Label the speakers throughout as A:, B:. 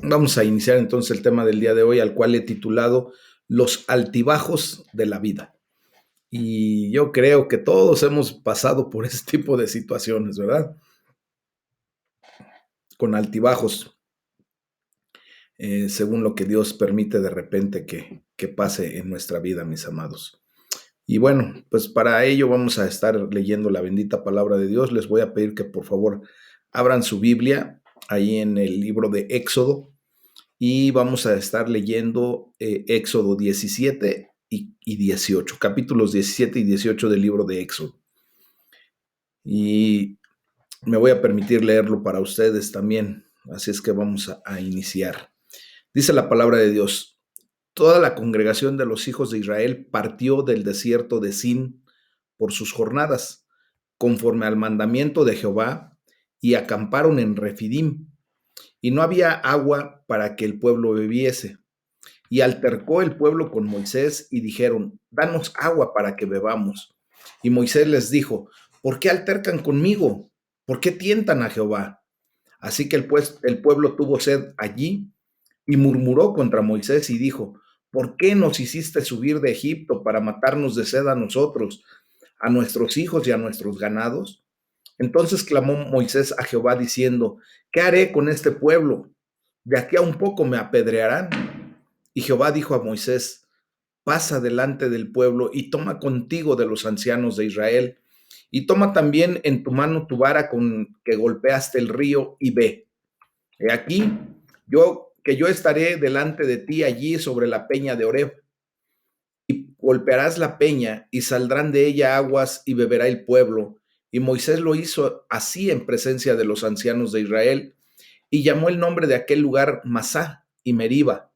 A: Vamos a iniciar entonces el tema del día de hoy, al cual he titulado Los altibajos de la vida. Y yo creo que todos hemos pasado por ese tipo de situaciones, ¿verdad? Con altibajos, según lo que Dios permite de repente que pase en nuestra vida, mis amados. Y bueno, pues para ello vamos a estar leyendo la bendita palabra de Dios. Les voy a pedir que por favor abran su Biblia ahí en el libro de Éxodo y vamos a estar leyendo Éxodo 17 y 18, capítulos 17 y 18 del libro de Éxodo. Y me voy a permitir leerlo para ustedes también, así es que vamos a iniciar. Dice la palabra de Dios: toda la congregación de los hijos de Israel partió del desierto de Sin por sus jornadas, conforme al mandamiento de Jehová, y acamparon en Refidim, y no había agua para que el pueblo bebiese. Y altercó el pueblo con Moisés y dijeron: danos agua para que bebamos. Y Moisés les dijo: ¿por qué altercan conmigo? ¿Por qué tientan a Jehová? Así que el pueblo tuvo sed allí y murmuró contra Moisés y dijo: ¿por qué nos hiciste subir de Egipto para matarnos de sed a nosotros, a nuestros hijos y a nuestros ganados? Entonces clamó Moisés a Jehová diciendo: ¿qué haré con este pueblo? De aquí a un poco me apedrearán. Y Jehová dijo a Moisés: pasa delante del pueblo y toma contigo de los ancianos de Israel, y toma también en tu mano tu vara con que golpeaste el río, y ve. He aquí, yo estaré delante de ti allí sobre la peña de Oreb, y golpearás la peña, y saldrán de ella aguas, y beberá el pueblo. Y Moisés lo hizo así en presencia de los ancianos de Israel, y llamó el nombre de aquel lugar Masá y Meriba,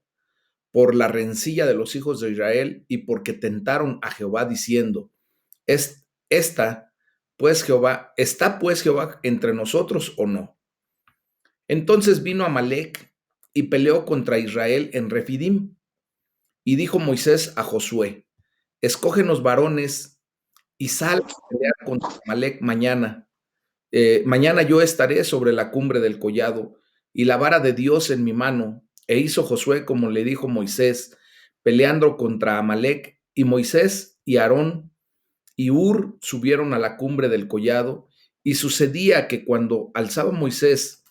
A: por la rencilla de los hijos de Israel y porque tentaron a Jehová diciendo: esta, pues Jehová, ¿está pues Jehová entre nosotros o no? Entonces vino Amalec y peleó contra Israel en Refidim. Y dijo Moisés a Josué: escógenos varones y sal a pelear contra Amalec mañana. Mañana yo estaré sobre la cumbre del collado y la vara de Dios en mi mano. E hizo Josué como le dijo Moisés, peleando contra Amalec. Y Moisés y Aarón y Hur subieron a la cumbre del collado. Y sucedía que cuando alzaba Moisés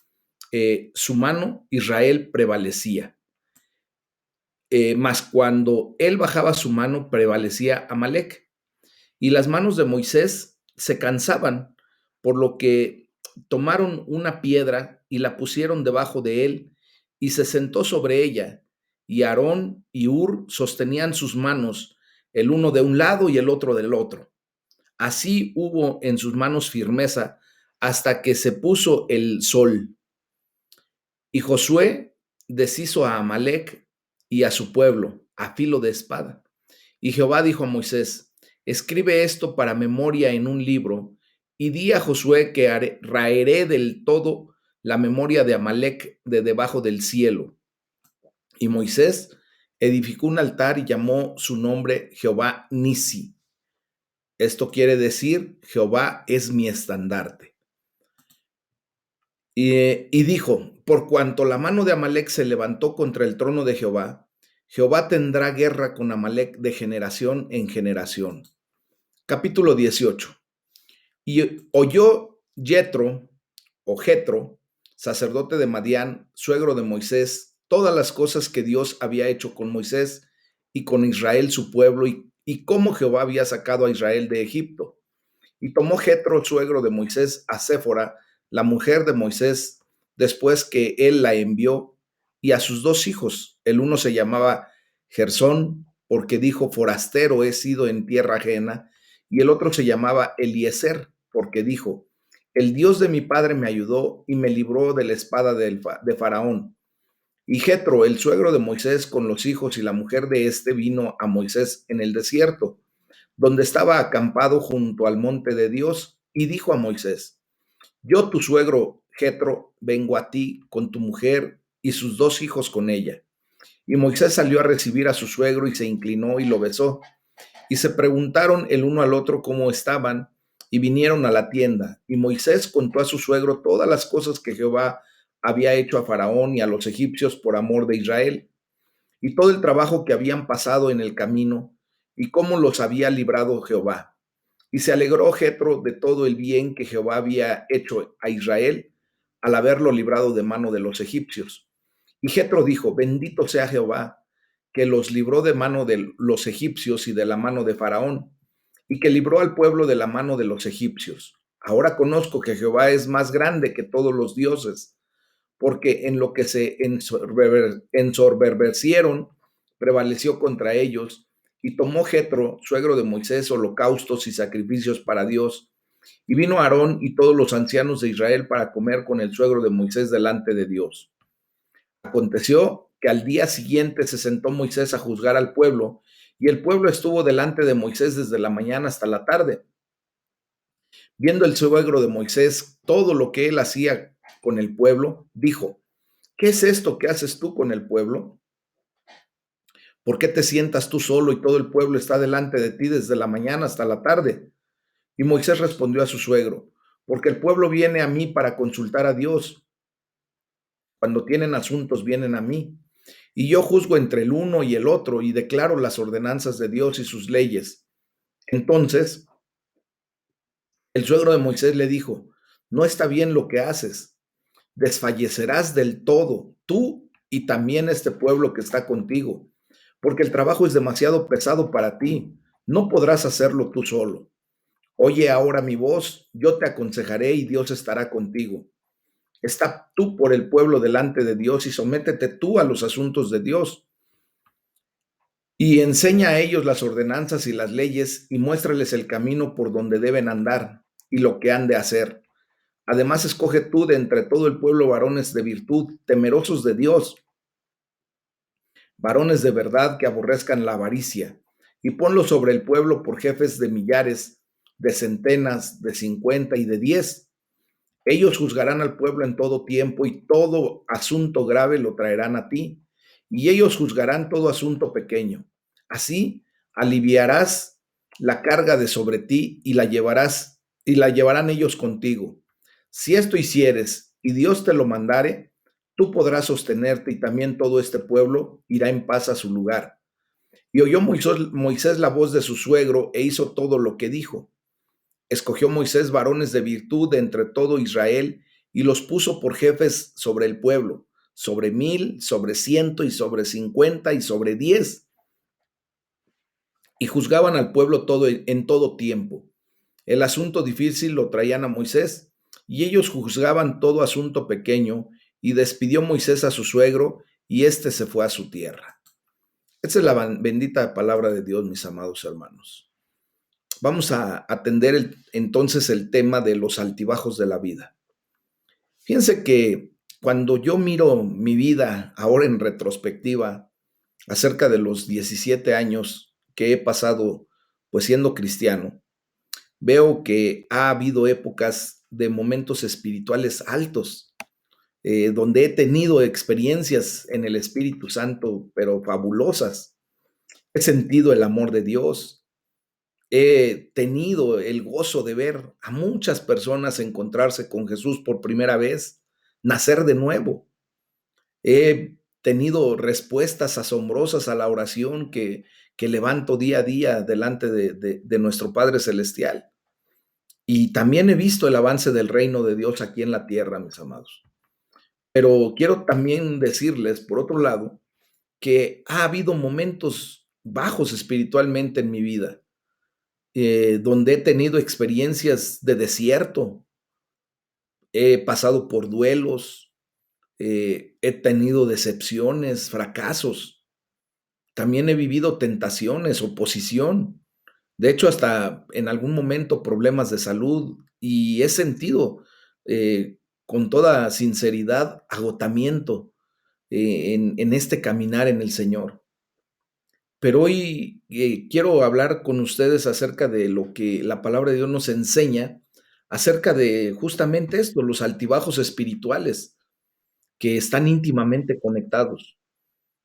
A: su mano, Israel prevalecía. Mas cuando él bajaba su mano, prevalecía Amalec. Y las manos de Moisés se cansaban, por lo que tomaron una piedra y la pusieron debajo de él, y se sentó sobre ella. Y Aarón y Hur sostenían sus manos, el uno de un lado y el otro del otro. Así hubo en sus manos firmeza hasta que se puso el sol. Y Josué deshizo a Amalec y a su pueblo a filo de espada. Y Jehová dijo a Moisés: escribe esto para memoria en un libro, y di a Josué que raeré del todo la memoria de Amalec de debajo del cielo. Y Moisés edificó un altar y llamó su nombre Jehová Nisi. Esto quiere decir: Jehová es mi estandarte. Y dijo: por cuanto la mano de Amalec se levantó contra el trono de Jehová, Jehová tendrá guerra con Amalec de generación en generación. Capítulo 18. Y oyó Jetro, sacerdote de Madián, suegro de Moisés, todas las cosas que Dios había hecho con Moisés y con Israel su pueblo, y cómo Jehová había sacado a Israel de Egipto. Y tomó Jetro, suegro de Moisés, a Séfora, la mujer de Moisés, después que él la envió, y a sus dos hijos. El uno se llamaba Gersón, porque dijo: forastero he sido en tierra ajena. Y el otro se llamaba Eliezer, porque dijo: el Dios de mi padre me ayudó y me libró de la espada de Faraón. Y Jetro, el suegro de Moisés, con los hijos y la mujer de este, vino a Moisés en el desierto, donde estaba acampado junto al monte de Dios, y dijo a Moisés: yo, tu suegro Jetro, vengo a ti con tu mujer y sus dos hijos con ella. Y Moisés salió a recibir a su suegro y se inclinó y lo besó. Y se preguntaron el uno al otro cómo estaban, y vinieron a la tienda. Y Moisés contó a su suegro todas las cosas que Jehová había hecho a Faraón y a los egipcios por amor de Israel, y todo el trabajo que habían pasado en el camino, y cómo los había librado Jehová. Y se alegró Jetro de todo el bien que Jehová había hecho a Israel al haberlo librado de mano de los egipcios. Y Jetro dijo: Bendito sea Jehová, que los libró de mano de los egipcios y de la mano de Faraón, y que libró al pueblo de la mano de los egipcios. Ahora conozco que Jehová es más grande que todos los dioses, porque en lo que se ensoberbecieron, prevaleció contra ellos, y tomó Jetro, suegro de Moisés, holocaustos y sacrificios para Dios. Y vino Aarón y todos los ancianos de Israel para comer con el suegro de Moisés delante de Dios. Aconteció que al día siguiente se sentó Moisés a juzgar al pueblo, y el pueblo estuvo delante de Moisés desde la mañana hasta la tarde. Viendo el suegro de Moisés todo lo que él hacía con el pueblo, dijo: ¿Qué es esto que haces tú con el pueblo? ¿Por qué te sientas tú solo y todo el pueblo está delante de ti desde la mañana hasta la tarde? Y Moisés respondió a su suegro: Porque el pueblo viene a mí para consultar a Dios. Cuando tienen asuntos vienen a mí. Y yo juzgo entre el uno y el otro y declaro las ordenanzas de Dios y sus leyes. Entonces el suegro de Moisés le dijo: No está bien lo que haces. Desfallecerás del todo, tú y también este pueblo que está contigo, porque el trabajo es demasiado pesado para ti. No podrás hacerlo tú solo. Oye ahora mi voz, yo te aconsejaré y Dios estará contigo. Está tú por el pueblo delante de Dios y sométete tú a los asuntos de Dios. Y enseña a ellos las ordenanzas y las leyes y muéstrales el camino por donde deben andar y lo que han de hacer. Además, escoge tú de entre todo el pueblo varones de virtud, temerosos de Dios, varones de verdad que aborrezcan la avaricia, y ponlos sobre el pueblo por jefes de millares, de centenas, de 50 y de 10. Ellos juzgarán al pueblo en todo tiempo y todo asunto grave lo traerán a ti, y ellos juzgarán todo asunto pequeño. Así aliviarás la carga de sobre ti y la llevarás y la llevarán ellos contigo. Si esto hicieres y Dios te lo mandare, tú podrás sostenerte y también todo este pueblo irá en paz a su lugar. Y oyó Moisés la voz de su suegro e hizo todo lo que dijo. Escogió Moisés varones de virtud de entre todo Israel y los puso por jefes sobre el pueblo, sobre 1000, sobre 100 y sobre 50 y sobre 10. Y juzgaban al pueblo todo en todo tiempo. El asunto difícil lo traían a Moisés, y ellos juzgaban todo asunto pequeño, y despidió Moisés a su suegro, y éste se fue a su tierra. Esta es la bendita palabra de Dios, mis amados hermanos. Vamos a atender entonces el tema de los altibajos de la vida. Fíjense que cuando yo miro mi vida ahora en retrospectiva, acerca de los 17 años que he pasado pues siendo cristiano, veo que ha habido épocas de momentos espirituales altos, donde he tenido experiencias en el Espíritu Santo, pero fabulosas. He sentido el amor de Dios. He tenido el gozo de ver a muchas personas encontrarse con Jesús por primera vez, nacer de nuevo. He tenido respuestas asombrosas a la oración que levanto día a día delante de nuestro Padre Celestial. Y también he visto el avance del reino de Dios aquí en la tierra, mis amados. Pero quiero también decirles, por otro lado, que ha habido momentos bajos espiritualmente en mi vida, donde he tenido experiencias de desierto, he pasado por duelos, he tenido decepciones, fracasos, también he vivido tentaciones, oposición, de hecho hasta en algún momento problemas de salud y he sentido con toda sinceridad agotamiento en este caminar en el Señor. Pero hoy quiero hablar con ustedes acerca de lo que la palabra de Dios nos enseña, acerca de justamente esto, los altibajos espirituales que están íntimamente conectados,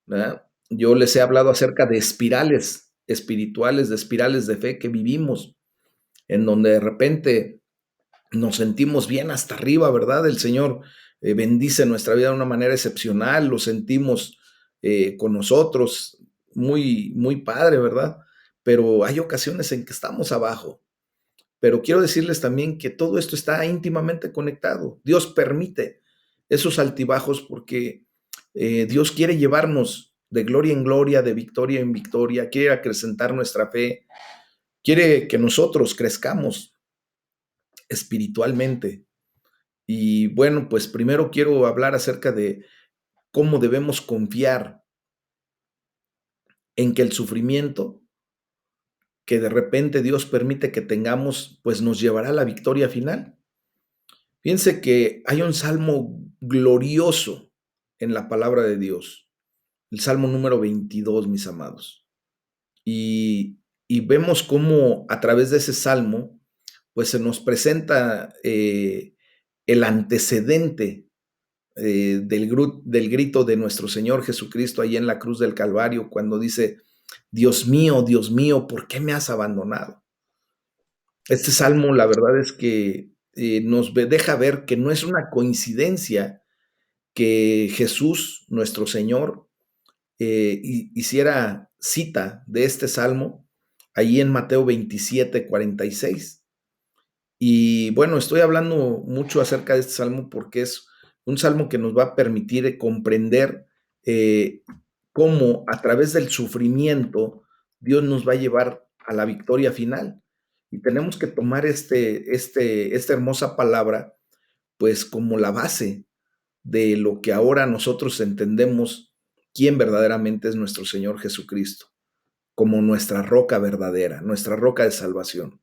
A: ¿verdad? Yo les he hablado acerca de espirales espirituales, de espirales de fe que vivimos, en donde de repente nos sentimos bien hasta arriba, ¿verdad? El Señor bendice nuestra vida de una manera excepcional, lo sentimos con nosotros, muy, muy padre, ¿verdad? Pero hay ocasiones en que estamos abajo. Pero quiero decirles también que todo esto está íntimamente conectado. Dios permite esos altibajos porque Dios quiere llevarnos de gloria en gloria, de victoria en victoria, quiere acrecentar nuestra fe, quiere que nosotros crezcamos espiritualmente. Y bueno, pues primero quiero hablar acerca de cómo debemos confiar en que el sufrimiento que de repente Dios permite que tengamos, pues nos llevará a la victoria final. Fíjense que hay un salmo glorioso en la palabra de Dios, el salmo número 22, mis amados. Y vemos cómo a través de ese salmo, pues se nos presenta el antecedente del grito de nuestro Señor Jesucristo ahí en la cruz del Calvario, cuando dice, Dios mío, ¿por qué me has abandonado? Este salmo, la verdad es que deja ver que no es una coincidencia que Jesús, nuestro Señor, hiciera cita de este salmo ahí en Mateo 27:46. Y bueno, estoy hablando mucho acerca de este salmo porque es un salmo que nos va a permitir comprender eh, cómo a través del sufrimiento Dios nos va a llevar a la victoria final. Y tenemos que tomar esta hermosa palabra pues como la base de lo que ahora nosotros entendemos quién verdaderamente es nuestro Señor Jesucristo, como nuestra roca verdadera, nuestra roca de salvación.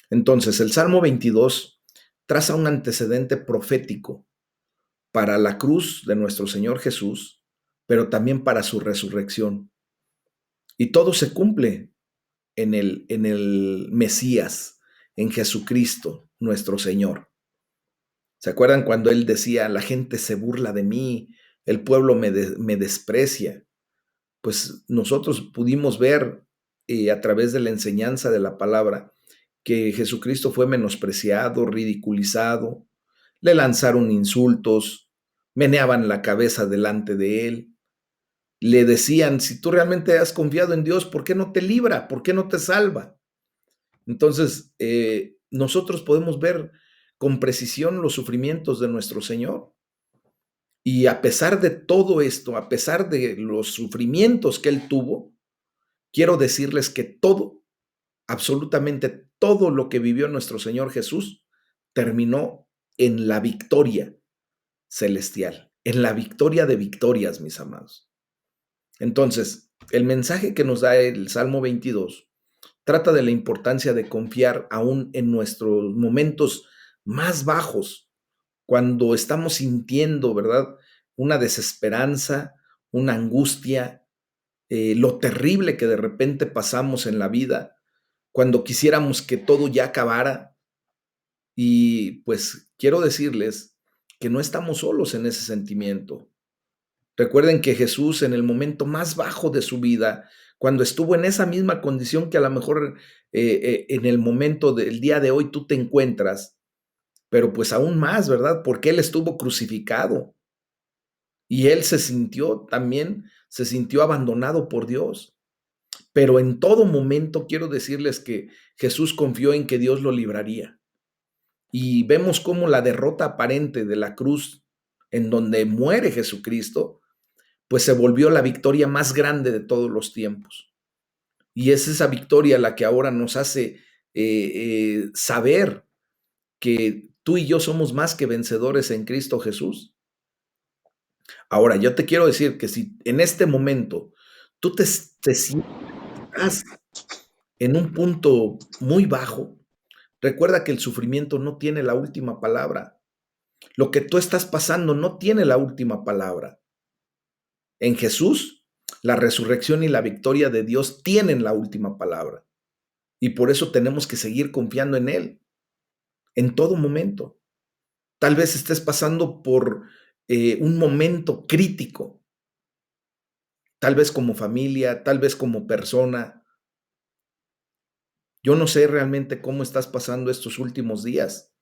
A: Entonces, el Salmo 22 traza un antecedente profético para la cruz de nuestro Señor Jesús, pero también para su resurrección. Y todo se cumple en el Mesías, en Jesucristo, nuestro Señor. ¿Se acuerdan cuando él decía, la gente se burla de mí, el pueblo me desprecia? Pues nosotros pudimos ver a través de la enseñanza de la palabra que Jesucristo fue menospreciado, ridiculizado, le lanzaron insultos, meneaban la cabeza delante de él, le decían, si tú realmente has confiado en Dios, ¿por qué no te libra? ¿Por qué no te salva? Entonces, nosotros podemos ver con precisión los sufrimientos de nuestro Señor. Y a pesar de todo esto, a pesar de los sufrimientos que él tuvo, quiero decirles que todo, absolutamente todo lo que vivió nuestro Señor Jesús terminó en la victoria celestial, en la victoria de victorias, mis amados. Entonces, el mensaje que nos da el Salmo 22 trata de la importancia de confiar aún en nuestros momentos más bajos, cuando estamos sintiendo, ¿verdad? Una desesperanza, una angustia, lo terrible que de repente pasamos en la vida, cuando quisiéramos que todo ya acabara. Y pues quiero decirles que no estamos solos en ese sentimiento. Recuerden que Jesús en el momento más bajo de su vida, cuando estuvo en esa misma condición que a lo mejor en el momento del día de hoy tú te encuentras, pero pues aún más, ¿verdad? Porque Él estuvo crucificado y Él se sintió abandonado por Dios. Pero en todo momento quiero decirles que Jesús confió en que Dios lo libraría. Y vemos cómo la derrota aparente de la cruz, en donde muere Jesucristo, pues se volvió la victoria más grande de todos los tiempos. Y es esa victoria la que ahora nos hace saber que tú y yo somos más que vencedores en Cristo Jesús. Ahora, yo te quiero decir que si en este momento tú te sientas en un punto muy bajo, recuerda que el sufrimiento no tiene la última palabra. Lo que tú estás pasando no tiene la última palabra. En Jesús, la resurrección y la victoria de Dios tienen la última palabra. Y por eso tenemos que seguir confiando en Él en todo momento. Tal vez estés pasando por un momento crítico, tal vez como familia, tal vez como persona. Yo no sé realmente cómo estás pasando estos últimos días,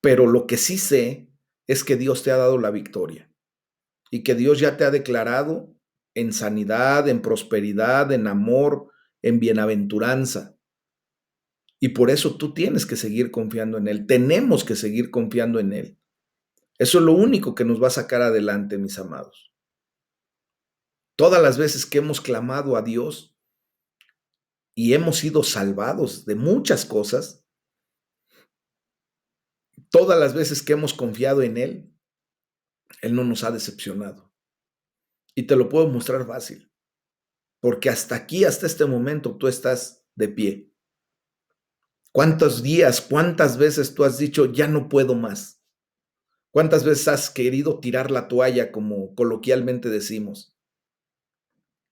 A: pero lo que sí sé es que Dios te ha dado la victoria y que Dios ya te ha declarado en sanidad, en prosperidad, en amor, en bienaventuranza. Y por eso tú tienes que seguir confiando en Él. Tenemos que seguir confiando en Él. Eso es lo único que nos va a sacar adelante, mis amados. Todas las veces que hemos clamado a Dios y hemos sido salvados de muchas cosas, todas las veces que hemos confiado en Él no nos ha decepcionado. Y te lo puedo mostrar fácil, porque hasta aquí, hasta este momento, tú estás de pie. ¿Cuántos días, cuántas veces tú has dicho, ya no puedo más? ¿Cuántas veces has querido tirar la toalla, como coloquialmente decimos?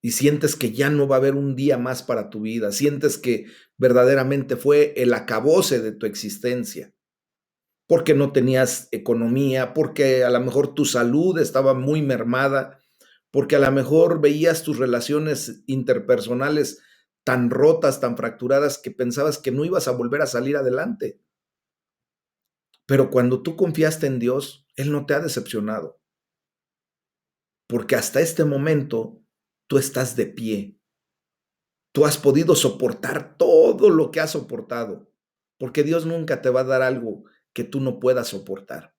A: Y sientes que ya no va a haber un día más para tu vida, sientes que verdaderamente fue el acabose de tu existencia, porque no tenías economía, porque a lo mejor tu salud estaba muy mermada, porque a lo mejor veías tus relaciones interpersonales tan rotas, tan fracturadas, que pensabas que no ibas a volver a salir adelante. Pero cuando tú confiaste en Dios, Él no te ha decepcionado, porque hasta este momento tú estás de pie. Tú has podido soportar todo lo que has soportado, porque Dios nunca te va a dar algo que tú no puedas soportar.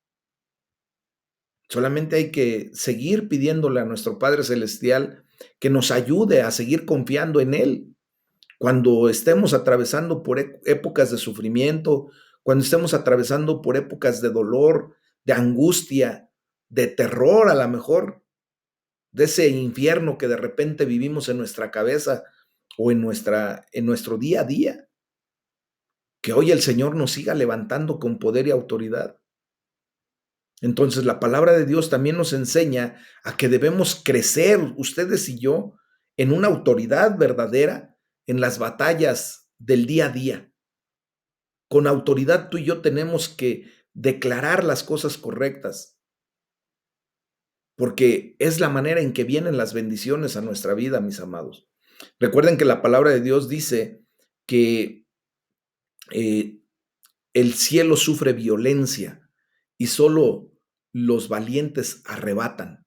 A: Solamente hay que seguir pidiéndole a nuestro Padre Celestial que nos ayude a seguir confiando en Él. Cuando estemos atravesando por épocas de sufrimiento, cuando estemos atravesando por épocas de dolor, de angustia, de terror a lo mejor, de ese infierno que de repente vivimos en nuestra cabeza o en nuestro día a día, que hoy el Señor nos siga levantando con poder y autoridad. Entonces la palabra de Dios también nos enseña a que debemos crecer, ustedes y yo, en una autoridad verdadera en las batallas del día a día. Con autoridad tú y yo tenemos que declarar las cosas correctas, porque es la manera en que vienen las bendiciones a nuestra vida, mis amados. Recuerden que la palabra de Dios dice que eh, el cielo sufre violencia y solo los valientes arrebatan.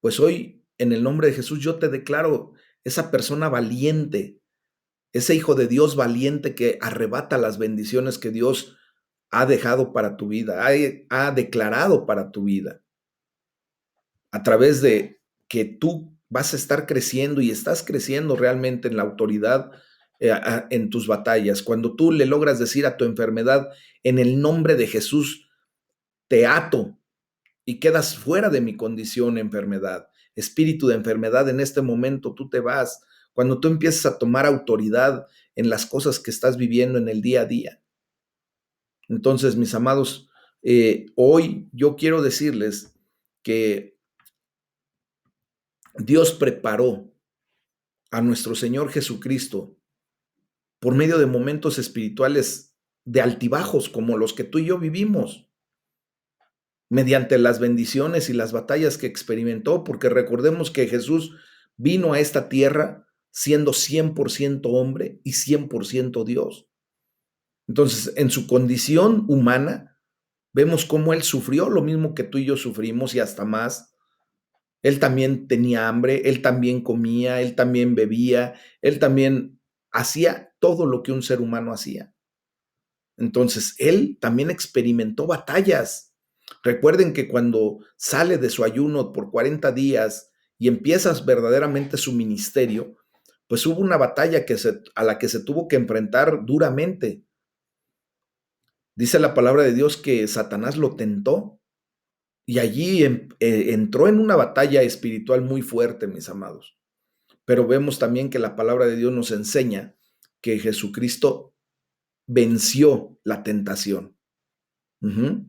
A: Pues hoy, en el nombre de Jesús, yo te declaro esa persona valiente, ese hijo de Dios valiente que arrebata las bendiciones que Dios ha dejado para tu vida, ha declarado para tu vida, a través de que tú vas a estar creciendo y estás creciendo realmente en la autoridad en tus batallas. Cuando tú le logras decir a tu enfermedad, en el nombre de Jesús, te ato y quedas fuera de mi condición, enfermedad. Espíritu de enfermedad, en este momento tú te vas. Cuando tú empiezas a tomar autoridad en las cosas que estás viviendo en el día a día. Entonces, mis amados, hoy yo quiero decirles que Dios preparó a nuestro Señor Jesucristo por medio de momentos espirituales de altibajos como los que tú y yo vivimos, mediante las bendiciones y las batallas que experimentó, porque recordemos que Jesús vino a esta tierra siendo 100% hombre y 100% Dios. Entonces, en su condición humana, vemos cómo Él sufrió lo mismo que tú y yo sufrimos y hasta más. Él también tenía hambre, Él también comía, Él también bebía, Él también hacía todo lo que un ser humano hacía. Entonces, Él también experimentó batallas. Recuerden que cuando sale de su ayuno por 40 días y empiezas verdaderamente su ministerio, pues hubo una batalla a la que se tuvo que enfrentar duramente. Dice la palabra de Dios que Satanás lo tentó y allí entró en una batalla espiritual muy fuerte, mis amados. Pero vemos también que la palabra de Dios nos enseña que Jesucristo venció la tentación. Uh-huh.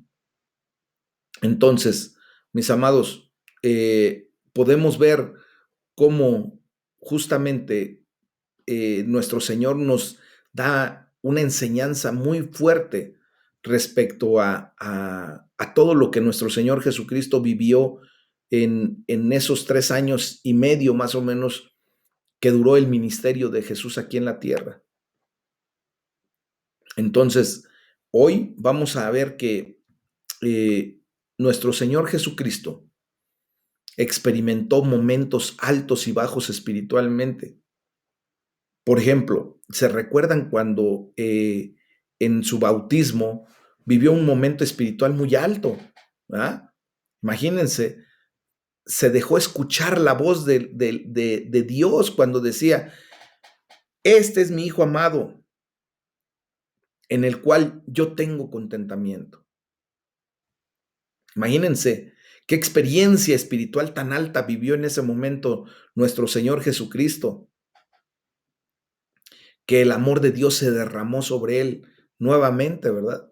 A: Entonces, mis amados, podemos ver cómo justamente nuestro Señor nos da una enseñanza muy fuerte respecto a todo lo que nuestro Señor Jesucristo vivió en esos 3 años y medio más o menos que duró el ministerio de Jesús aquí en la tierra. Entonces, hoy vamos a ver que nuestro Señor Jesucristo experimentó momentos altos y bajos espiritualmente. Por ejemplo, ¿se recuerdan cuando en su bautismo vivió un momento espiritual muy alto? ¿Verdad? Imagínense, se dejó escuchar la voz de Dios cuando decía, este es mi Hijo amado, en el cual yo tengo contentamiento. Imagínense qué experiencia espiritual tan alta vivió en ese momento nuestro Señor Jesucristo, que el amor de Dios se derramó sobre él nuevamente, ¿verdad?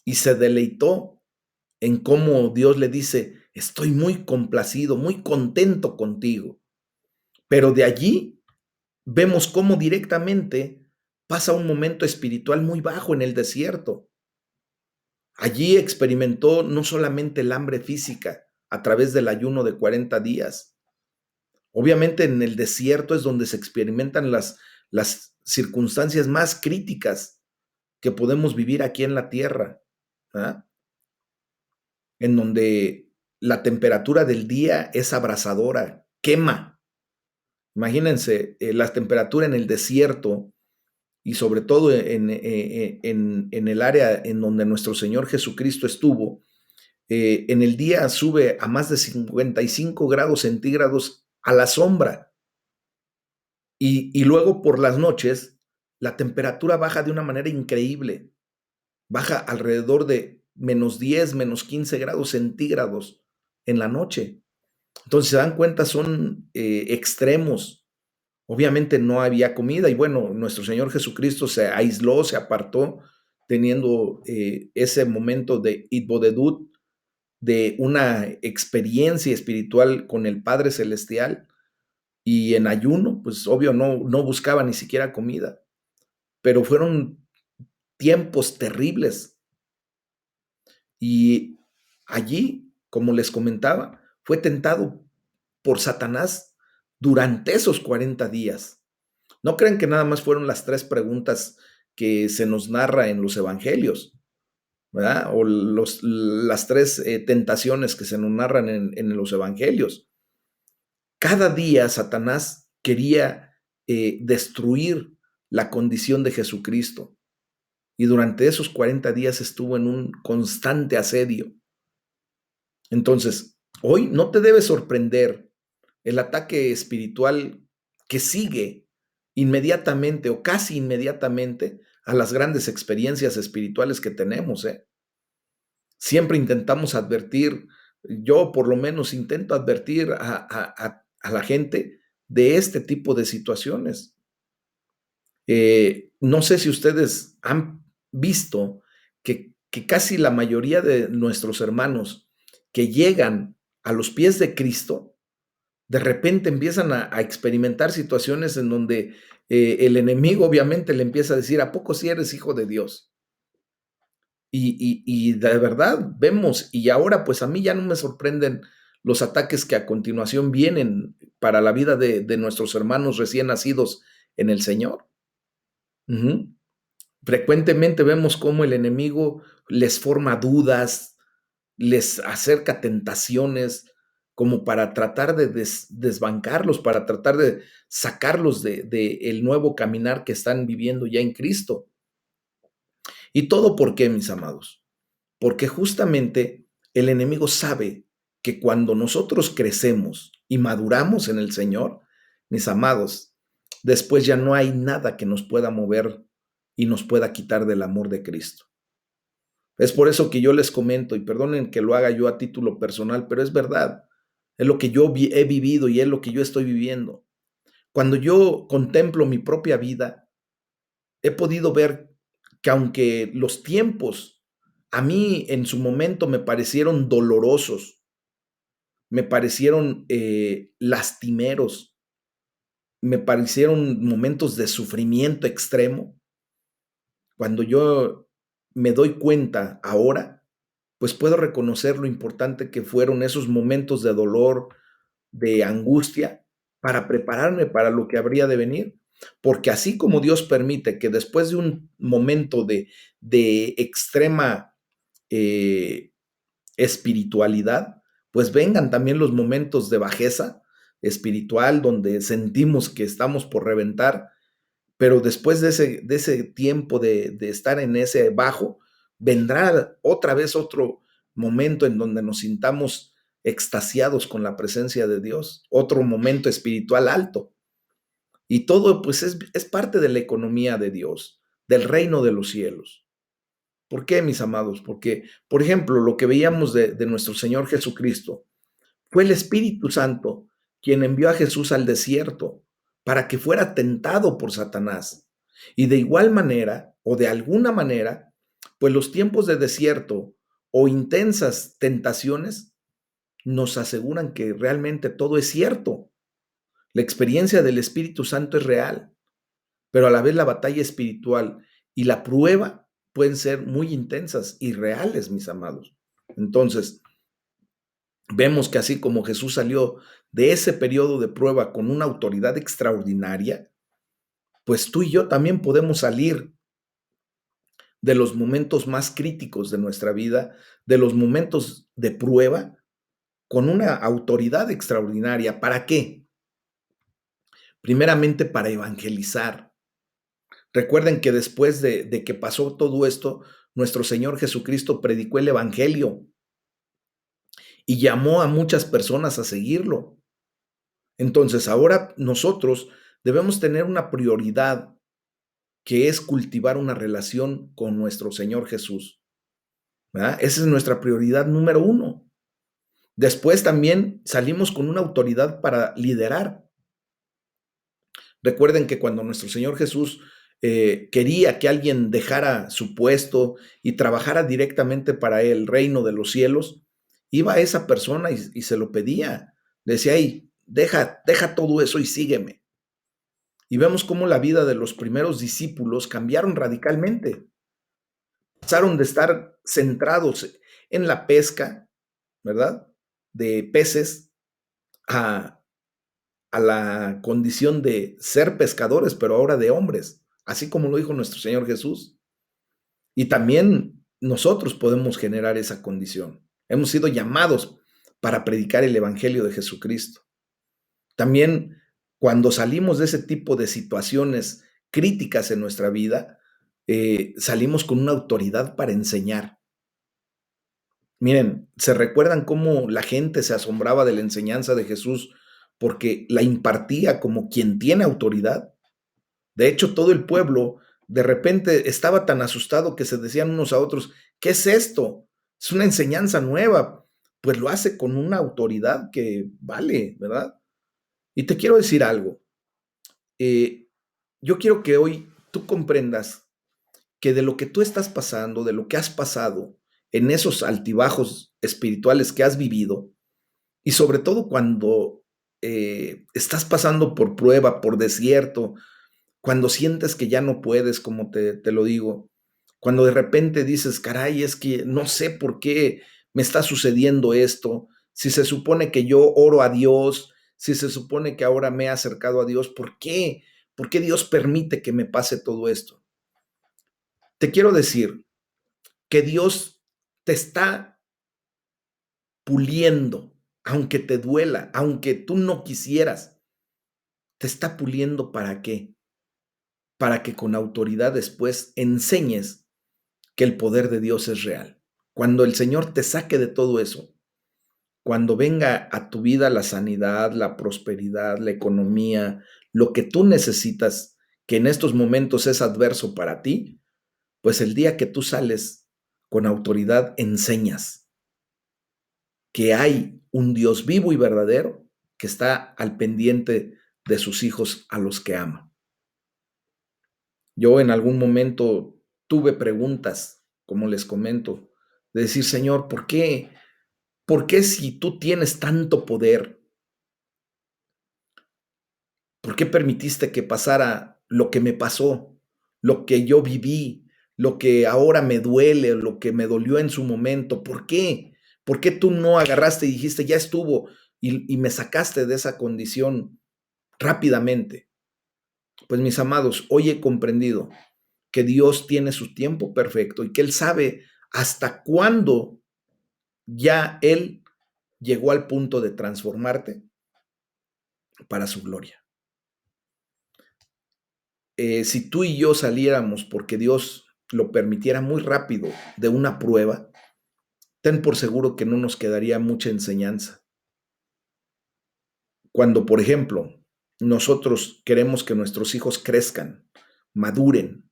A: Y se deleitó en cómo Dios le dice, estoy muy complacido, muy contento contigo. Pero de allí vemos cómo directamente pasa un momento espiritual muy bajo en el desierto. Allí experimentó no solamente el hambre física a través del ayuno de 40 días. Obviamente en el desierto es donde se experimentan las circunstancias más críticas que podemos vivir aquí en la tierra, ¿verdad? En donde la temperatura del día es abrasadora, quema. Imagínense la temperatura en el desierto y sobre todo en el área en donde nuestro Señor Jesucristo estuvo, en el día sube a más de 55 grados centígrados a la sombra y luego por las noches la temperatura baja de una manera increíble, baja alrededor de -10, -15 grados centígrados en la noche. Entonces, se dan cuenta, son extremos. Obviamente no había comida y bueno, nuestro Señor Jesucristo se aisló, se apartó, teniendo ese momento de Itbodedut, de una experiencia espiritual con el Padre Celestial y en ayuno, pues obvio no buscaba ni siquiera comida, pero fueron tiempos terribles y allí, como les comentaba, fue tentado por Satanás durante esos 40 días. No crean que nada más fueron las 3 preguntas que se nos narra en los evangelios, ¿verdad? O las 3 tentaciones que se nos narran en los evangelios. Cada día Satanás quería destruir la condición de Jesucristo y durante esos 40 días estuvo en un constante asedio. Entonces, hoy no te debe sorprender el ataque espiritual que sigue inmediatamente o casi inmediatamente a las grandes experiencias espirituales que tenemos. Siempre intentamos advertir, yo por lo menos intento advertir a la gente de este tipo de situaciones. No sé si ustedes han visto que casi la mayoría de nuestros hermanos que llegan a los pies de Cristo, de repente empiezan a experimentar situaciones en donde el enemigo obviamente le empieza a decir, ¿a poco si eres hijo de Dios? Y de verdad vemos, y ahora pues a mí ya no me sorprenden los ataques que a continuación vienen para la vida de nuestros hermanos recién nacidos en el Señor. Ujú. Frecuentemente vemos cómo el enemigo les forma dudas, les acerca tentaciones como para tratar de desbancarlos, para tratar de sacarlos de el nuevo caminar que están viviendo ya en Cristo. ¿Y todo por qué, mis amados? Porque justamente el enemigo sabe que cuando nosotros crecemos y maduramos en el Señor, mis amados, después ya no hay nada que nos pueda mover y nos pueda quitar del amor de Cristo. Es por eso que yo les comento, y perdonen que lo haga yo a título personal, pero es verdad. Es lo que yo he vivido y es lo que yo estoy viviendo. Cuando yo contemplo mi propia vida, he podido ver que aunque los tiempos a mí en su momento me parecieron dolorosos, me parecieron lastimeros, me parecieron momentos de sufrimiento extremo, cuando yo me doy cuenta ahora, pues puedo reconocer lo importante que fueron esos momentos de dolor, de angustia, para prepararme para lo que habría de venir. Porque así como Dios permite que después de un momento de extrema eh, espiritualidad, pues vengan también los momentos de bajeza espiritual donde sentimos que estamos por reventar, pero después de ese tiempo de estar en ese bajo, vendrá otra vez otro momento en donde nos sintamos extasiados con la presencia de Dios, otro momento espiritual alto. Y todo pues es parte de la economía de Dios, del reino de los cielos. ¿Por qué, mis amados? Porque, por ejemplo, lo que veíamos de nuestro Señor Jesucristo, fue el Espíritu Santo quien envió a Jesús al desierto para que fuera tentado por Satanás. Y de igual manera, o de alguna manera, pues los tiempos de desierto o intensas tentaciones nos aseguran que realmente todo es cierto. La experiencia del Espíritu Santo es real, pero a la vez la batalla espiritual y la prueba pueden ser muy intensas y reales, mis amados. Entonces, vemos que así como Jesús salió de ese periodo de prueba con una autoridad extraordinaria, pues tú y yo también podemos salir de los momentos más críticos de nuestra vida, de los momentos de prueba, con una autoridad extraordinaria. ¿Para qué? Primeramente para evangelizar. Recuerden que después de que pasó todo esto, nuestro Señor Jesucristo predicó el Evangelio y llamó a muchas personas a seguirlo. Entonces, ahora nosotros debemos tener una prioridad que es cultivar una relación con nuestro Señor Jesús, ¿verdad? Esa es nuestra prioridad número uno. Después también salimos con una autoridad para liderar. Recuerden que cuando nuestro Señor Jesús quería que alguien dejara su puesto y trabajara directamente para el reino de los cielos, iba a esa persona y se lo pedía. Le decía, hey, deja todo eso y sígueme. Y vemos cómo la vida de los primeros discípulos cambiaron radicalmente. Pasaron de estar centrados en la pesca, ¿verdad? De peces a, a la condición de ser pescadores, pero ahora de hombres, así como lo dijo nuestro Señor Jesús. Y también nosotros podemos generar esa condición. Hemos sido llamados para predicar el Evangelio de Jesucristo. También cuando salimos de ese tipo de situaciones críticas en nuestra vida, salimos con una autoridad para enseñar. Miren, ¿se recuerdan cómo la gente se asombraba de la enseñanza de Jesús porque la impartía como quien tiene autoridad? De hecho, todo el pueblo de repente estaba tan asustado que se decían unos a otros, ¿qué es esto? Es una enseñanza nueva. Pues lo hace con una autoridad que vale, ¿verdad? Y te quiero decir algo. eh, yo quiero que hoy tú comprendas que de lo que tú estás pasando, de lo que has pasado en esos altibajos espirituales que has vivido, y sobre todo cuando estás pasando por prueba, por desierto, cuando sientes que ya no puedes, como te lo digo, cuando de repente dices, caray, es que no sé por qué me está sucediendo esto, si se supone que yo oro a Dios, si se supone que ahora me he acercado a Dios, ¿por qué? ¿Por qué Dios permite que me pase todo esto? Te quiero decir que Dios te está puliendo, aunque te duela, aunque tú no quisieras, te está puliendo ¿para qué? Para que con autoridad después enseñes que el poder de Dios es real. Cuando el Señor te saque de todo eso, cuando venga a tu vida la sanidad, la prosperidad, la economía, lo que tú necesitas, que en estos momentos es adverso para ti, pues el día que tú sales con autoridad enseñas que hay un Dios vivo y verdadero que está al pendiente de sus hijos a los que ama. Yo en algún momento tuve preguntas, como les comento, de decir, Señor, ¿por qué? ¿Por qué si tú tienes tanto poder, por qué permitiste que pasara lo que me pasó, lo que yo viví, lo que ahora me duele, lo que me dolió en su momento? ¿Por qué? ¿Por qué tú no agarraste y dijiste, ya estuvo, y me sacaste de esa condición rápidamente? Pues mis amados, hoy he comprendido que Dios tiene su tiempo perfecto y que Él sabe hasta cuándo ya Él llegó al punto de transformarte para su gloria. Si tú y yo saliéramos porque Dios lo permitiera muy rápido de una prueba, ten por seguro que no nos quedaría mucha enseñanza. Cuando, por ejemplo, nosotros queremos que nuestros hijos crezcan, maduren,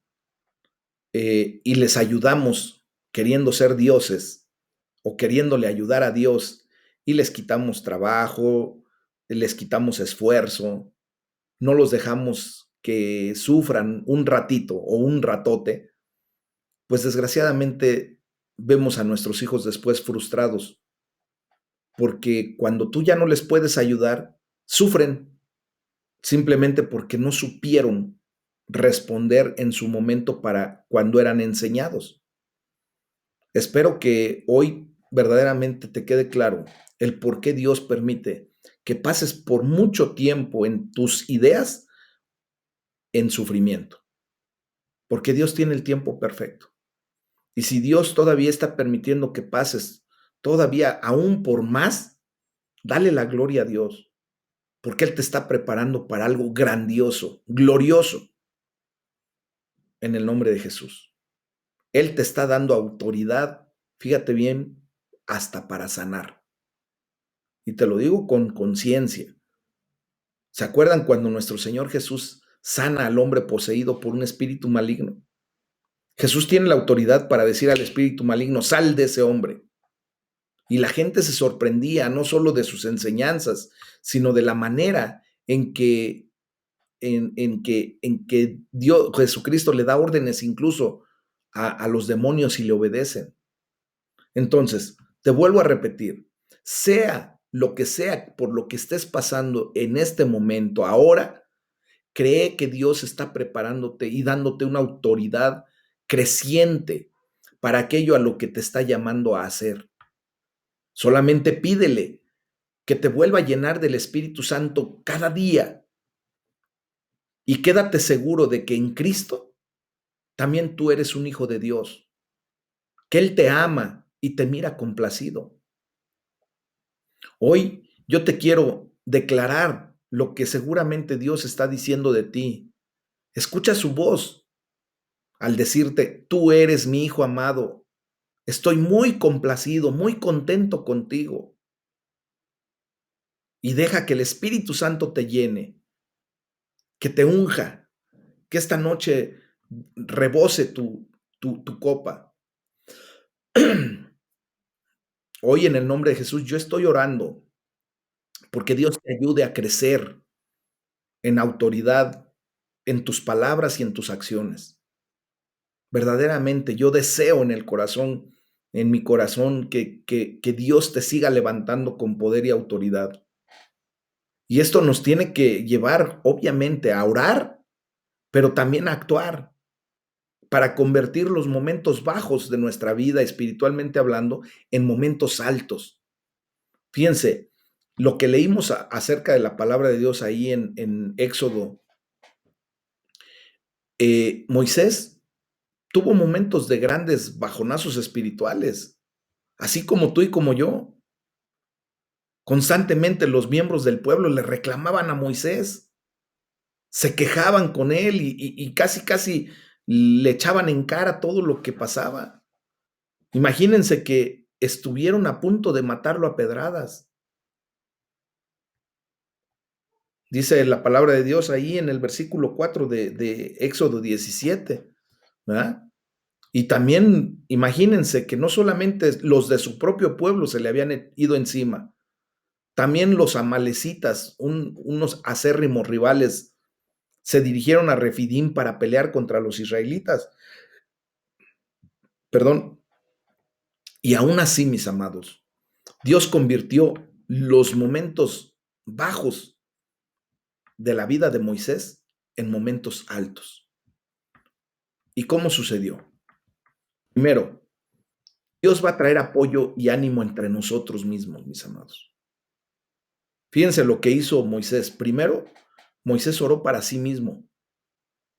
A: y les ayudamos queriendo ser dioses o queriéndole ayudar a Dios y les quitamos trabajo, les quitamos esfuerzo, no los dejamos que sufran un ratito o un ratote, pues desgraciadamente vemos a nuestros hijos después frustrados, porque cuando tú ya no les puedes ayudar, sufren simplemente porque no supieron responder en su momento para cuando eran enseñados. Espero que hoy verdaderamente te quede claro el por qué Dios permite que pases por mucho tiempo en tus ideas en sufrimiento, porque Dios tiene el tiempo perfecto. Y si Dios todavía está permitiendo que pases todavía aún por más, dale la gloria a Dios, porque Él te está preparando para algo grandioso, glorioso, en el nombre de Jesús. Él te está dando autoridad, fíjate bien, hasta para sanar. Y te lo digo con conciencia. ¿Se acuerdan cuando nuestro Señor Jesús sana al hombre poseído por un espíritu maligno? Jesús tiene la autoridad para decir al espíritu maligno, sal de ese hombre. Y la gente se sorprendía no solo de sus enseñanzas, sino de la manera en que, Dios, Jesucristo le da órdenes incluso a los demonios y le obedecen. Entonces, te vuelvo a repetir, sea lo que sea por lo que estés pasando en este momento, ahora, cree que Dios está preparándote y dándote una autoridad creciente para aquello a lo que te está llamando a hacer. Solamente pídele que te vuelva a llenar del Espíritu Santo cada día y quédate seguro de que en Cristo también tú eres un hijo de Dios, que Él te ama y te mira complacido. Hoy yo te quiero declarar lo que seguramente Dios está diciendo de ti. Escucha su voz al decirte, tú eres mi hijo amado, estoy muy complacido, muy contento contigo. Y deja que el Espíritu Santo te llene, que te unja, que esta noche rebose tu copa. Hoy en el nombre de Jesús yo estoy orando porque Dios te ayude a crecer en autoridad, en tus palabras y en tus acciones. Verdaderamente yo deseo en el corazón, en mi corazón, que Dios te siga levantando con poder y autoridad. Y esto nos tiene que llevar, obviamente, a orar, pero también a actuar para convertir los momentos bajos de nuestra vida, espiritualmente hablando, en momentos altos. Fíjense, lo que leímos acerca de la palabra de Dios ahí en Éxodo, Moisés tuvo momentos de grandes bajonazos espirituales, así como tú y como yo. Constantemente los miembros del pueblo le reclamaban a Moisés, se quejaban con él y casi le echaban en cara todo lo que pasaba. Imagínense que estuvieron a punto de matarlo a pedradas. Dice la palabra de Dios ahí en el versículo 4 de Éxodo 17, ¿verdad? Y también imagínense que no solamente los de su propio pueblo se le habían ido encima, también los amalecitas, unos acérrimos rivales, se dirigieron a Refidim para pelear contra los israelitas. Perdón. Y aún así, mis amados, Dios convirtió los momentos bajos de la vida de Moisés en momentos altos. ¿Y cómo sucedió? Primero, Dios va a traer apoyo y ánimo entre nosotros mismos, mis amados. Fíjense lo que hizo Moisés. Primero, Moisés oró para sí mismo.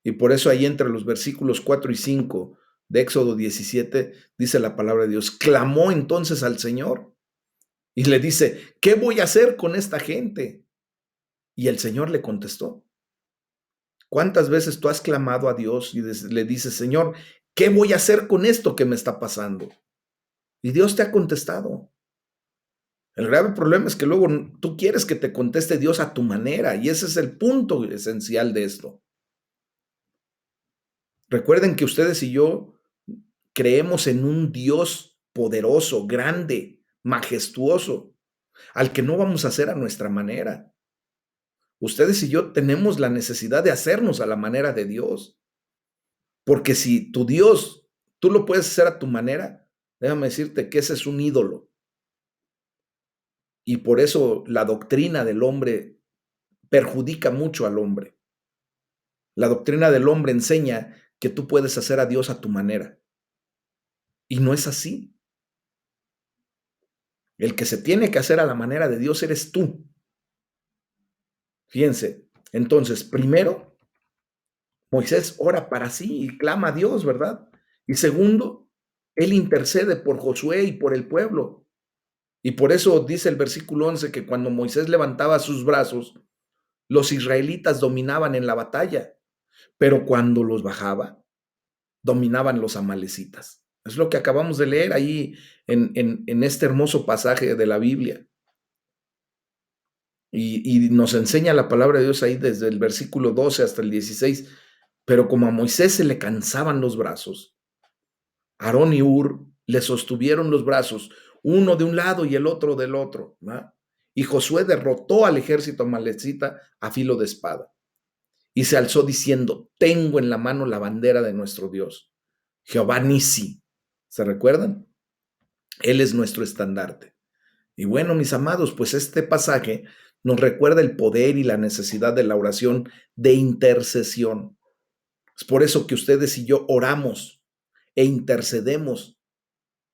A: Y por eso ahí entre los versículos 4 y 5 de Éxodo 17, dice la palabra de Dios, clamó entonces al Señor y le dice, ¿qué voy a hacer con esta gente? Y el Señor le contestó. ¿Cuántas veces tú has clamado a Dios y le dices, Señor, ¿qué voy a hacer con esto que me está pasando? Y Dios te ha contestado. El grave problema es que luego tú quieres que te conteste Dios a tu manera, y ese es el punto esencial de esto. Recuerden que ustedes y yo creemos en un Dios poderoso, grande, majestuoso, al que no vamos a hacer a nuestra manera. Ustedes y yo tenemos la necesidad de hacernos a la manera de Dios, porque si tu Dios, tú lo puedes hacer a tu manera, déjame decirte que ese es un ídolo. Y por eso la doctrina del hombre perjudica mucho al hombre. La doctrina del hombre enseña que tú puedes hacer a Dios a tu manera. Y no es así. El que se tiene que hacer a la manera de Dios eres tú. Fíjense, entonces, primero, Moisés ora para sí y clama a Dios, ¿verdad? Y segundo, él intercede por Josué y por el pueblo. Y por eso dice el versículo 11 que cuando Moisés levantaba sus brazos, los israelitas dominaban en la batalla, pero cuando los bajaba, dominaban los amalecitas. Es lo que acabamos de leer ahí en este hermoso pasaje de la Biblia. Y nos enseña la palabra de Dios ahí desde el versículo 12 hasta el 16. Pero como a Moisés se le cansaban los brazos, Aarón y Hur le sostuvieron los brazos, uno de un lado y el otro del otro, ¿no? Y Josué derrotó al ejército amalecita a filo de espada. Y se alzó diciendo, tengo en la mano la bandera de nuestro Dios, Jehová Nisi. ¿Se recuerdan? Él es nuestro estandarte. Y bueno, mis amados, pues este pasaje nos recuerda el poder y la necesidad de la oración de intercesión. Es por eso que ustedes y yo oramos e intercedemos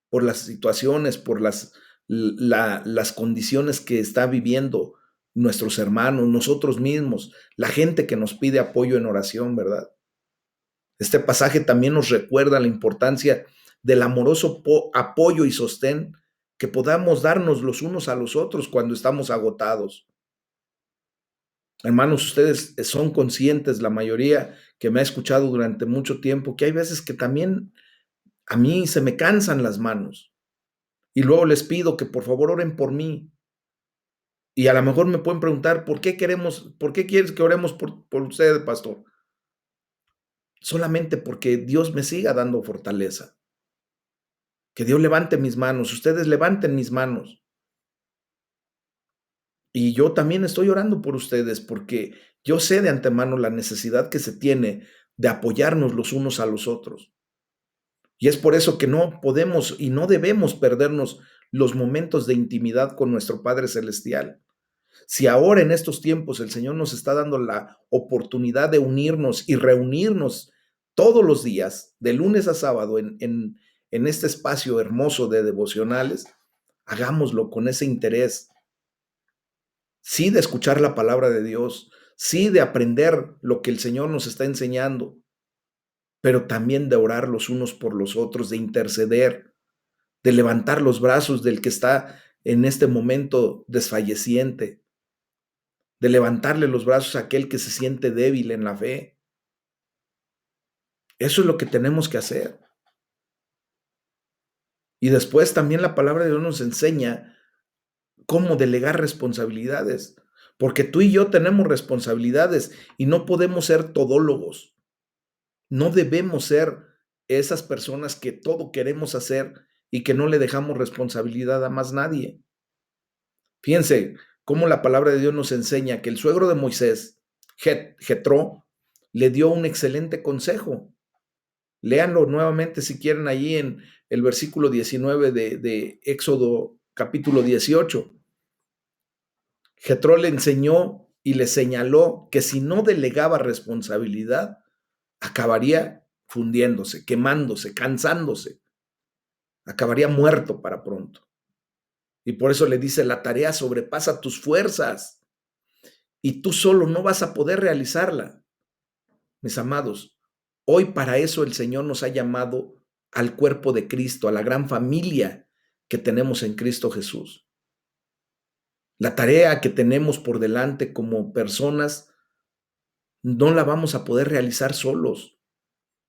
A: por las situaciones, por las condiciones que está viviendo nuestros hermanos, nosotros mismos, la gente que nos pide apoyo en oración, ¿verdad? Este pasaje también nos recuerda la importancia del amoroso apoyo y sostén que podamos darnos los unos a los otros cuando estamos agotados. Hermanos, ustedes son conscientes, la mayoría que me ha escuchado durante mucho tiempo, que hay veces que también a mí se me cansan las manos y luego les pido que por favor oren por mí. Y a lo mejor me pueden preguntar, por qué quieres que oremos por usted, pastor? Solamente porque Dios me siga dando fortaleza. Que Dios levante mis manos, ustedes levanten mis manos. Y yo también estoy orando por ustedes porque yo sé de antemano la necesidad que se tiene de apoyarnos los unos a los otros. Y es por eso que no podemos y no debemos perdernos los momentos de intimidad con nuestro Padre Celestial. Si ahora en estos tiempos el Señor nos está dando la oportunidad de unirnos y reunirnos todos los días, de lunes a sábado, en este espacio hermoso de devocionales, hagámoslo con ese interés, sí de escuchar la palabra de Dios, sí de aprender lo que el Señor nos está enseñando, pero también de orar los unos por los otros, de interceder, de levantar los brazos del que está en este momento desfalleciente, de levantarle los brazos a aquel que se siente débil en la fe. Eso es lo que tenemos que hacer. Y después también la palabra de Dios nos enseña cómo delegar responsabilidades, porque tú y yo tenemos responsabilidades y no podemos ser todólogos. No debemos ser esas personas que todo queremos hacer y que no le dejamos responsabilidad a más nadie. Fíjense cómo la palabra de Dios nos enseña que el suegro de Moisés, Jetro, le dio un excelente consejo. Léanlo nuevamente si quieren allí en el versículo 19 de Éxodo capítulo 18. Jetro le enseñó y le señaló que si no delegaba responsabilidad, acabaría fundiéndose, quemándose, cansándose, acabaría muerto para pronto. Y por eso le dice, la tarea sobrepasa tus fuerzas y tú solo no vas a poder realizarla. Mis amados, hoy para eso el Señor nos ha llamado al cuerpo de Cristo, a la gran familia que tenemos en Cristo Jesús. La tarea que tenemos por delante como personas no la vamos a poder realizar solos.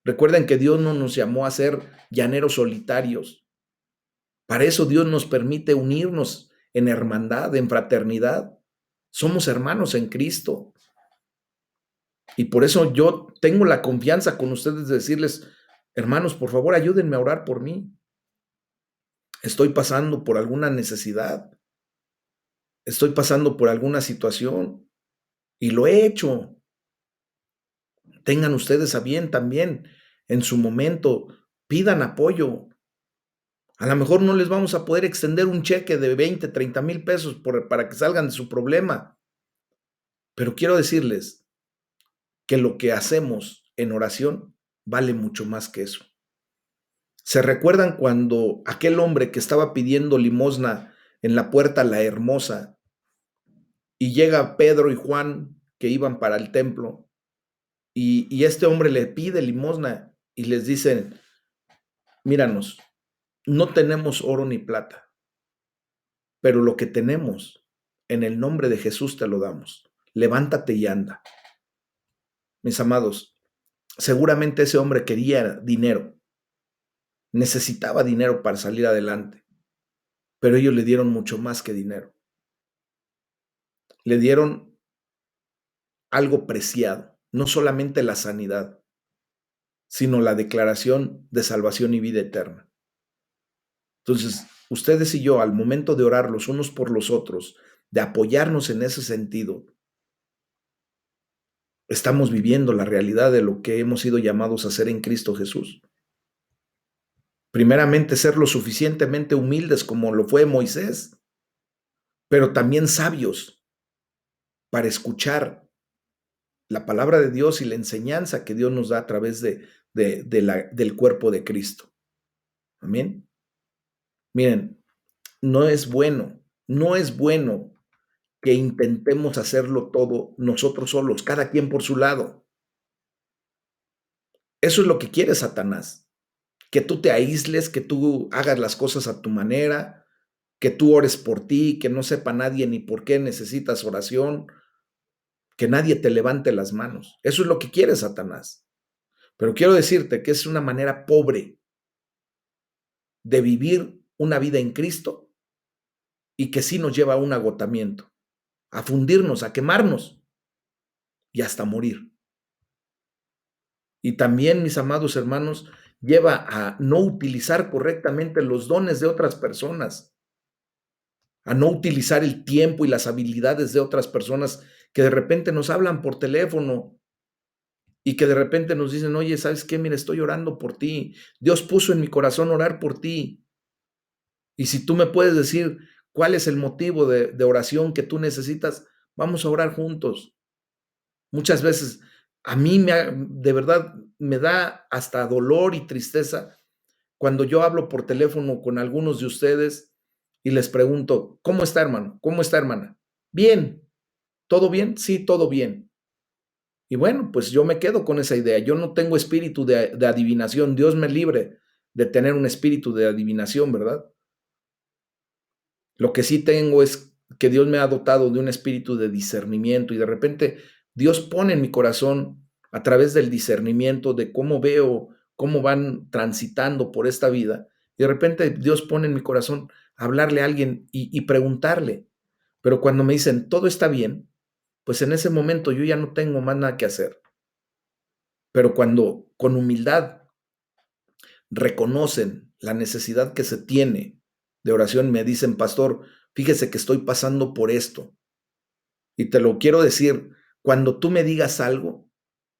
A: Recuerden que Dios no nos llamó a ser llaneros solitarios. Para eso Dios nos permite unirnos en hermandad, en fraternidad. Somos hermanos en Cristo. Y por eso yo tengo la confianza con ustedes de decirles, hermanos, por favor, ayúdenme a orar por mí. Estoy pasando por alguna necesidad. Estoy pasando por alguna situación. Y lo he hecho. Tengan ustedes a bien también en su momento, pidan apoyo. A lo mejor no les vamos a poder extender un cheque de 20, 30 mil pesos para que salgan de su problema, pero quiero decirles que lo que hacemos en oración vale mucho más que eso. ¿Se recuerdan cuando aquel hombre que estaba pidiendo limosna en la puerta La Hermosa y llega Pedro y Juan que iban para el templo y este hombre le pide limosna y les dicen, míranos, no tenemos oro ni plata, pero lo que tenemos, en el nombre de Jesús te lo damos. Levántate y anda. Mis amados, seguramente ese hombre quería dinero, necesitaba dinero para salir adelante, pero ellos le dieron mucho más que dinero. Le dieron algo preciado, no solamente la sanidad, sino la declaración de salvación y vida eterna. Entonces, ustedes y yo, al momento de orar los unos por los otros, de apoyarnos en ese sentido, estamos viviendo la realidad de lo que hemos sido llamados a hacer en Cristo Jesús. Primeramente, ser lo suficientemente humildes como lo fue Moisés, pero también sabios para escuchar la palabra de Dios y la enseñanza que Dios nos da a través del cuerpo de Cristo. Amén. Miren, no es bueno que intentemos hacerlo todo nosotros solos, cada quien por su lado. Eso es lo que quiere Satanás, que tú te aísles, que tú hagas las cosas a tu manera, que tú ores por ti, que no sepa nadie ni por qué necesitas oración, que nadie te levante las manos. Eso es lo que quiere Satanás. Pero quiero decirte que es una manera pobre de vivir una vida en Cristo y que sí nos lleva a un agotamiento, a fundirnos, a quemarnos y hasta morir. Y también, mis amados hermanos, lleva a no utilizar correctamente los dones de otras personas, a no utilizar el tiempo y las habilidades de otras personas que de repente nos hablan por teléfono y que de repente nos dicen, oye, ¿sabes qué? Mira, estoy orando por ti. Dios puso en mi corazón orar por ti. Y si tú me puedes decir cuál es el motivo de oración que tú necesitas, vamos a orar juntos. Muchas veces a mí de verdad me da hasta dolor y tristeza cuando yo hablo por teléfono con algunos de ustedes y les pregunto, ¿cómo está, hermano? ¿Cómo está, hermana? Bien. ¿Todo bien? Sí, todo bien. Y bueno, pues yo me quedo con esa idea. Yo no tengo espíritu de adivinación. Dios me libre de tener un espíritu de adivinación, ¿verdad? Lo que sí tengo es que Dios me ha dotado de un espíritu de discernimiento y de repente Dios pone en mi corazón a través del discernimiento de cómo veo, cómo van transitando por esta vida. Y de repente Dios pone en mi corazón hablarle a alguien y preguntarle. Pero cuando me dicen, todo está bien, pues en ese momento yo ya no tengo más nada que hacer. Pero cuando con humildad reconocen la necesidad que se tiene de oración, me dicen, pastor, fíjese que estoy pasando por esto. Y te lo quiero decir, cuando tú me digas algo,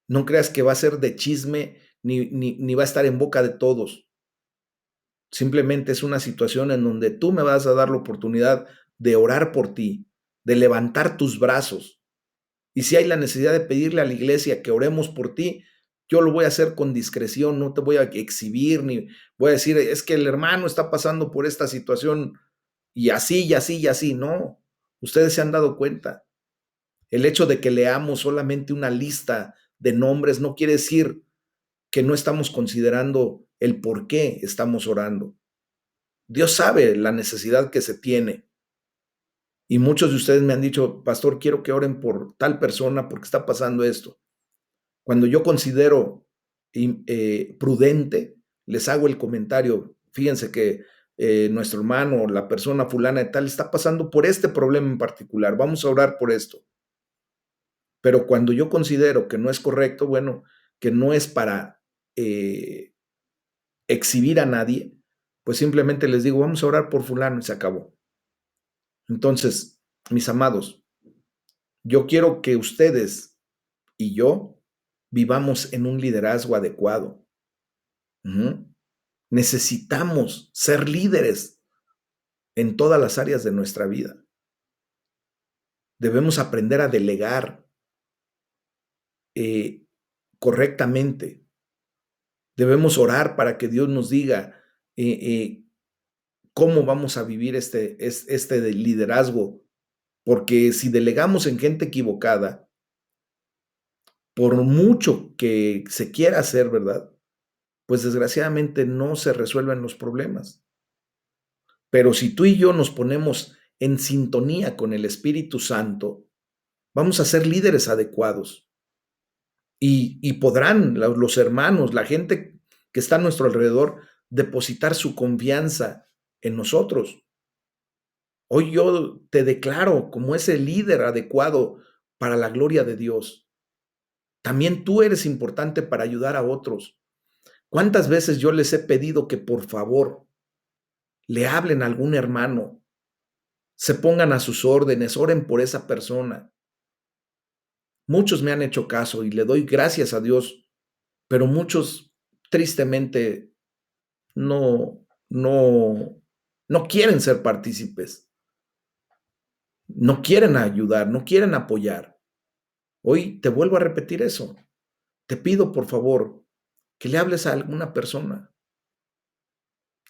A: no creas que va a ser de chisme ni va a estar en boca de todos. Simplemente es una situación en donde tú me vas a dar la oportunidad de orar por ti, de levantar tus brazos. Y si hay la necesidad de pedirle a la iglesia que oremos por ti, yo lo voy a hacer con discreción, no te voy a exhibir ni voy a decir, es que el hermano está pasando por esta situación y así, y así, y así. No, ustedes se han dado cuenta. El hecho de que leamos solamente una lista de nombres no quiere decir que no estamos considerando el por qué estamos orando. Dios sabe la necesidad que se tiene. Y muchos de ustedes me han dicho, pastor, quiero que oren por tal persona porque está pasando esto. Cuando yo considero prudente, les hago el comentario, fíjense que nuestro hermano, la persona fulana de tal, está pasando por este problema en particular, vamos a orar por esto. Pero cuando yo considero que no es correcto, bueno, que no es para exhibir a nadie, pues simplemente les digo, vamos a orar por fulano y se acabó. Entonces, mis amados, yo quiero que ustedes y yo vivamos en un liderazgo adecuado. Necesitamos ser líderes en todas las áreas de nuestra vida. Debemos aprender a delegar correctamente. Debemos orar para que Dios nos diga cómo vamos a vivir este liderazgo, porque si delegamos en gente equivocada, por mucho que se quiera hacer, ¿verdad? Pues desgraciadamente no se resuelven los problemas. Pero si tú y yo nos ponemos en sintonía con el Espíritu Santo, vamos a ser líderes adecuados. Y podrán los hermanos, la gente que está a nuestro alrededor, depositar su confianza en nosotros. Hoy yo te declaro como ese líder adecuado para la gloria de Dios. También tú eres importante para ayudar a otros. ¿Cuántas veces yo les he pedido que por favor le hablen a algún hermano, se pongan a sus órdenes, oren por esa persona? Muchos me han hecho caso y le doy gracias a Dios, pero muchos tristemente no quieren ser partícipes, no quieren ayudar, no quieren apoyar. Hoy te vuelvo a repetir eso. Te pido, por favor, que le hables a alguna persona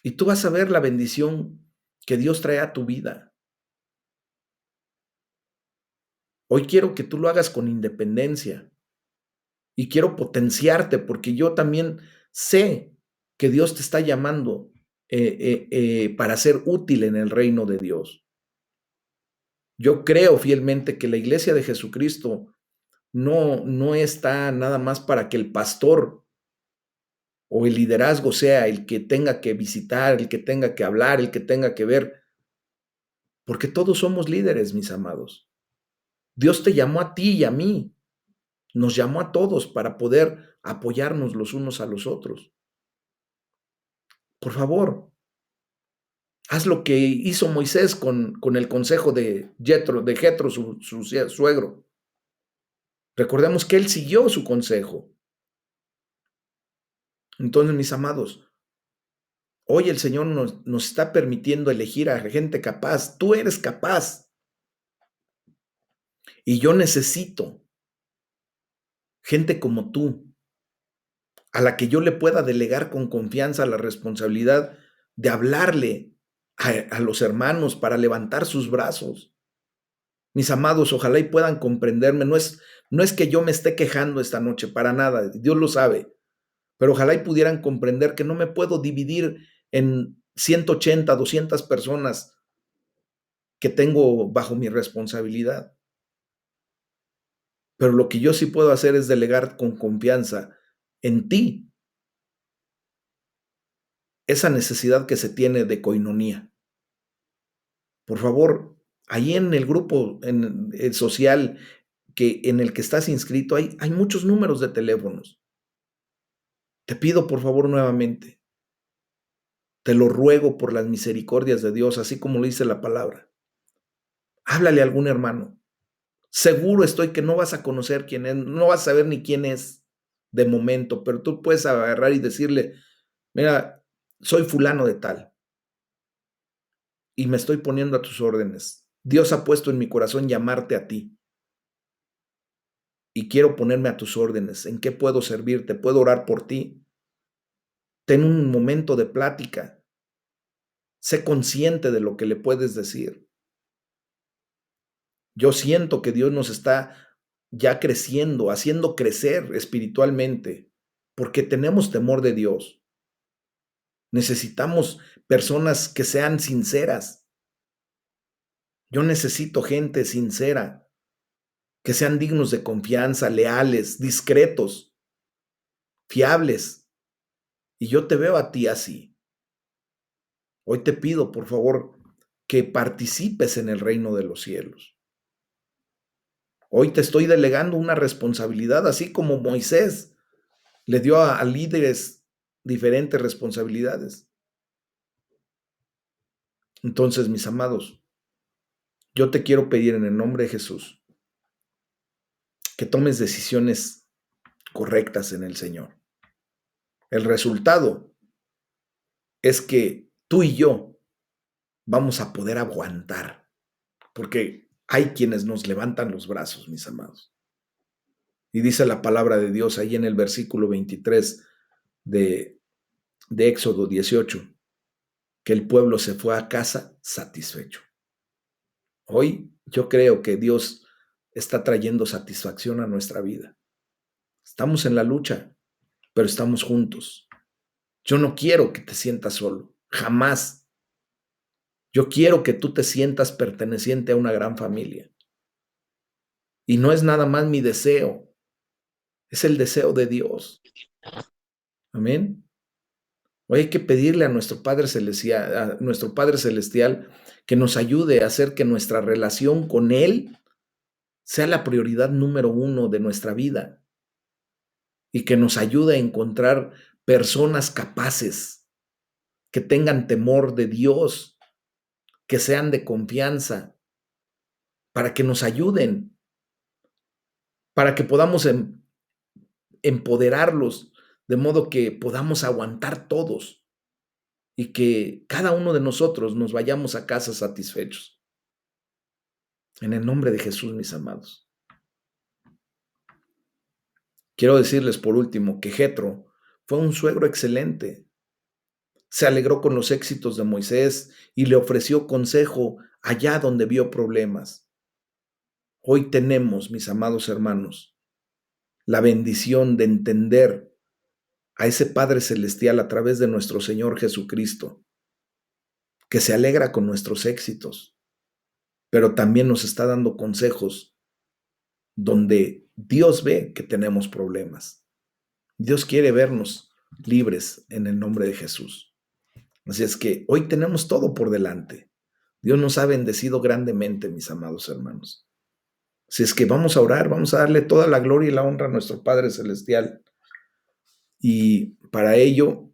A: y tú vas a ver la bendición que Dios trae a tu vida. Hoy quiero que tú lo hagas con independencia y quiero potenciarte porque yo también sé que Dios te está llamando para ser útil en el reino de Dios. Yo creo fielmente que la iglesia de Jesucristo no está nada más para que el pastor o el liderazgo sea el que tenga que visitar, el que tenga que hablar, el que tenga que ver, porque todos somos líderes, mis amados. Dios te llamó a ti y a mí, nos llamó a todos para poder apoyarnos los unos a los otros. Por favor, haz lo que hizo Moisés con el consejo de Jetro, su suegro. Recordemos que él siguió su consejo. Entonces, mis amados, hoy el Señor nos está permitiendo elegir a gente capaz. Tú eres capaz. Y yo necesito gente como tú, a la que yo le pueda delegar con confianza la responsabilidad de hablarle a los hermanos para levantar sus brazos. Mis amados, ojalá y puedan comprenderme. No es que yo me esté quejando esta noche, para nada, Dios lo sabe. Pero ojalá y pudieran comprender que no me puedo dividir en 180, 200 personas que tengo bajo mi responsabilidad. Pero lo que yo sí puedo hacer es delegar con confianza en ti esa necesidad que se tiene de coinonía. Por favor, ahí en el grupo en el social en el que estás inscrito hay muchos números de teléfonos. Te pido por favor nuevamente, te lo ruego por las misericordias de Dios, así como lo dice la palabra. Háblale a algún hermano. Seguro estoy que no vas a conocer quién es, no vas a saber ni quién es de momento, pero tú puedes agarrar y decirle, mira, soy fulano de tal y me estoy poniendo a tus órdenes. Dios ha puesto en mi corazón llamarte a ti y quiero ponerme a tus órdenes. ¿En qué puedo servirte? ¿Puedo orar por ti? Ten un momento de plática. Sé consciente de lo que le puedes decir. Yo siento que Dios nos está ya creciendo, haciendo crecer espiritualmente, porque tenemos temor de Dios. Necesitamos personas que sean sinceras. Yo necesito gente sincera, que sean dignos de confianza, leales, discretos, fiables. Y yo te veo a ti así. Hoy te pido, por favor, que participes en el reino de los cielos. Hoy te estoy delegando una responsabilidad, así como Moisés le dio a líderes diferentes responsabilidades. Entonces, mis amados, yo te quiero pedir en el nombre de Jesús que tomes decisiones correctas en el Señor. El resultado es que tú y yo vamos a poder aguantar, porque hay quienes nos levantan los brazos, mis amados. Y dice la palabra de Dios ahí en el versículo 23 de Éxodo 18, que el pueblo se fue a casa satisfecho. Hoy yo creo que Dios está trayendo satisfacción a nuestra vida. Estamos en la lucha, pero estamos juntos. Yo no quiero que te sientas solo, jamás. Yo quiero que tú te sientas perteneciente a una gran familia. Y no es nada más mi deseo, es el deseo de Dios. Amén. Hoy hay que pedirle a nuestro Padre Celestial que nos ayude a hacer que nuestra relación con Él sea la prioridad número uno de nuestra vida y que nos ayude a encontrar personas capaces, que tengan temor de Dios, que sean de confianza, para que nos ayuden, para que podamos empoderarlos, de modo que podamos aguantar todos y que cada uno de nosotros nos vayamos a casa satisfechos. En el nombre de Jesús, mis amados. Quiero decirles por último que Jetro fue un suegro excelente. Se alegró con los éxitos de Moisés y le ofreció consejo allá donde vio problemas. Hoy tenemos, mis amados hermanos, la bendición de entender a ese Padre Celestial a través de nuestro Señor Jesucristo, que se alegra con nuestros éxitos, pero también nos está dando consejos donde Dios ve que tenemos problemas. Dios quiere vernos libres en el nombre de Jesús. Así es que hoy tenemos todo por delante. Dios nos ha bendecido grandemente, mis amados hermanos. Así es que vamos a orar, vamos a darle toda la gloria y la honra a nuestro Padre Celestial. Y para ello